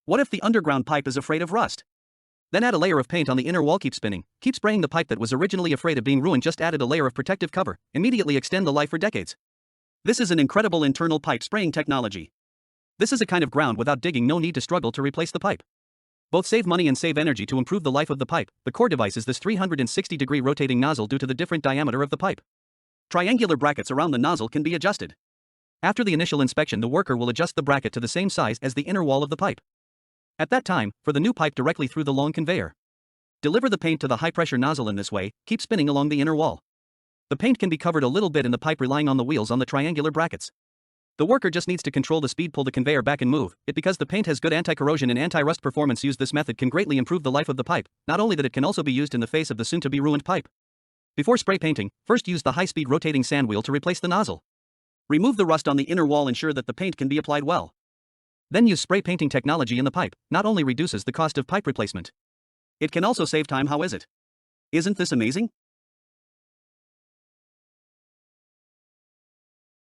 What if the underground pipe is afraid of rust? Then add a layer of paint on the inner wall. Keep spinning. Keep spraying the pipe that was originally afraid of being ruined. Just added a layer of protective cover. Immediately extend the life for decades. This is an incredible internal pipe spraying technology. This is a kind of ground without digging. No need to struggle to replace the pipe. Both save money and save energy to improve the life of the pipe. The core device is this 360-degree rotating nozzle due to the different diameter of the pipe. Triangular brackets around the nozzle can be adjusted. After the initial inspection, the worker will adjust the bracket to the same size as the inner wall of the pipe. At that time, for the new pipe directly through the long conveyor. Deliver the paint to the high-pressure nozzle in this way. Keep spinning along the inner wall. The paint can be covered a little bit in the pipe relying on the wheels on the triangular brackets. The worker just needs to control the speed, pull the conveyor back and move it. Because the paint has good anti-corrosion and anti-rust performance, this method can greatly improve the life of the pipe. Not only that, it can also be used in the face of the soon-to-be ruined pipe. Before spray painting, first use the high-speed rotating sand wheel to replace the nozzle. Remove the rust on the inner wall. Ensure that the paint can be applied well. Then use spray painting technology in the pipe. Not only reduces the cost of pipe replacement, it can also save time. How is it? Isn't this amazing?